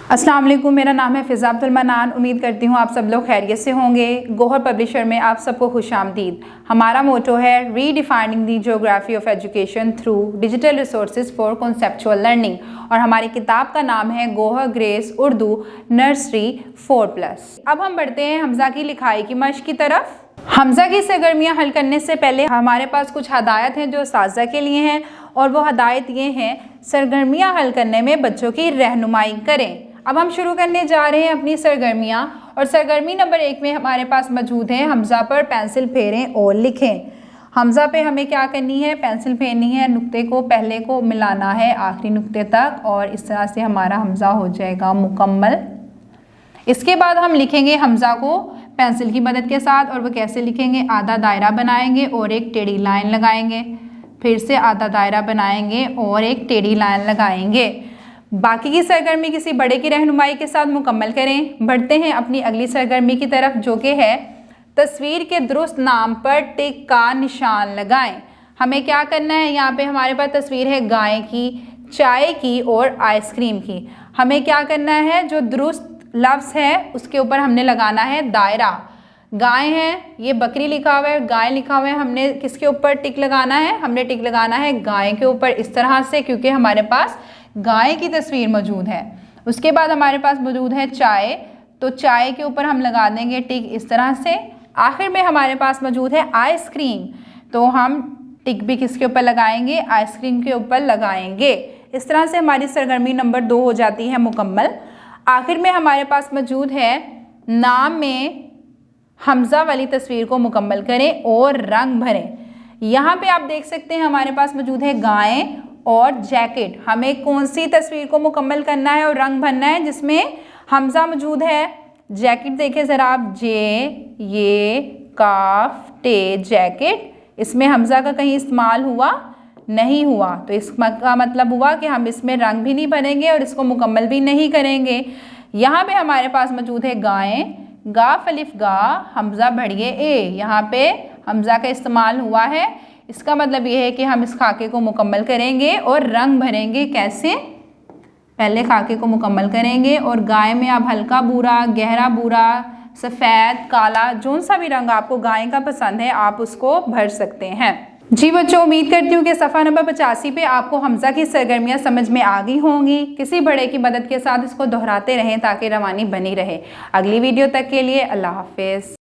अस्सलाम वालेकुम, मेरा नाम है फ़िज़ा अब्दुल मनान। उम्मीद करती हूँ आप सब लोग खैरियत से होंगे। गौहर पब्लिशर में आप सबको खुशामदीद। हमारा मोटो है redefining the geography of education through digital resources for conceptual learning, और हमारी किताब का नाम है गौहर ग्रेस उर्दू नर्सरी 4+। अब हम बढ़ते हैं हमज़ा की लिखाई की मश्क की तरफ। हमज़ा की सरगर्मियाँ हल करने से पहले हमारे पास कुछ हदायत हैं जो उस्ताज़ा के लिए हैं, और वो हदायत ये हैं, सरगर्मियाँ हल करने में बच्चों की रहनुमाई करें। अब हम शुरू करने जा रहे हैं अपनी सरगर्मियाँ, और सरगर्मी नंबर 1 में हमारे पास मौजूद है हमज़ा पर पेंसिल फेरें और लिखें। हमज़ा पे हमें क्या करनी है, पेंसिल फेरनी है, नुक्ते को पहले को मिलाना है आखिरी नुक्ते तक, और इस तरह से हमारा हमज़ा हो जाएगा मुकम्मल। इसके बाद हम लिखेंगे हमज़ा को पेंसिल की मदद के साथ, और वो कैसे लिखेंगे, आधा दायरा बनाएंगे और एक टेढ़ी लाइन लगाएंगे, फिर से आधा दायरा बनाएंगे और एक टेढ़ी लाइन लगाएंगे। बाकी की सरगर्मी किसी बड़े की रहनुमाई के साथ मुकम्मल करें। बढ़ते हैं अपनी अगली सरगर्मी की तरफ, जो कि है तस्वीर के दुरुस्त नाम पर टिक का निशान लगाएं। हमें क्या करना है, यहाँ पे हमारे पास तस्वीर है गाय की, चाय की और आइसक्रीम की। हमें क्या करना है, जो दुरुस्त लफ्ज़ है उसके ऊपर हमने लगाना है दायरा। गाय है, ये बकरी लिखा हुआ है, गाय लिखा हुआ है, हमने किसके ऊपर टिक लगाना है, हमने टिक लगाना है गाय के ऊपर, इस तरह से, क्योंकि हमारे पास गाय की तस्वीर मौजूद है। उसके बाद हमारे पास मौजूद है चाय, तो चाय के ऊपर हम लगा देंगे टिक इस तरह से। आखिर में हमारे पास मौजूद है आइसक्रीम, तो हम टिक भी किसके ऊपर लगाएंगे, आइसक्रीम के ऊपर लगाएंगे। इस तरह से हमारी सरगर्मी नंबर 2 हो जाती है मुकम्मल। आखिर में हमारे पास मौजूद है नाम में हमज़ा वाली तस्वीर को मुकम्मल करें और रंग भरें। यहाँ पे आप देख सकते हैं हमारे पास मौजूद है गाय और जैकेट। हमें कौन सी तस्वीर को मुकम्मल करना है और रंग भरना है, जिसमें हमज़ा मौजूद है। जैकेट देखें ज़रा आप, जे ये काफ टे जैकेट, इसमें हमज़ा का कहीं इस्तेमाल हुआ नहीं हुआ, तो इसका मतलब हुआ कि हम इसमें रंग भी नहीं भरेंगे और इसको मुकम्मल भी नहीं करेंगे। यहाँ पे हमारे पास मौजूद है गाय, गाफ अलिफ गा हमज़ा बढ़िए ए, यहाँ पे हमज़ा का इस्तेमाल हुआ है। इसका मतलब ये है कि हम इस खाके को मुकम्मल करेंगे और रंग भरेंगे। कैसे, पहले खाके को मुकम्मल करेंगे और गाय में आप हल्का भूरा, गहरा भूरा, सफ़ेद, काला, जो सा भी रंग आपको गाय का पसंद है आप उसको भर सकते हैं। जी बच्चों, उम्मीद करती हूँ कि सफ़ा नंबर 85 पे आपको हमज़ा की सरगर्मियाँ समझ में आ गई होंगी। किसी बड़े की मदद के साथ इसको दोहराते रहें ताकि रवानी बनी रहे। अगली वीडियो तक के लिए अल्लाह हाफ़िज़।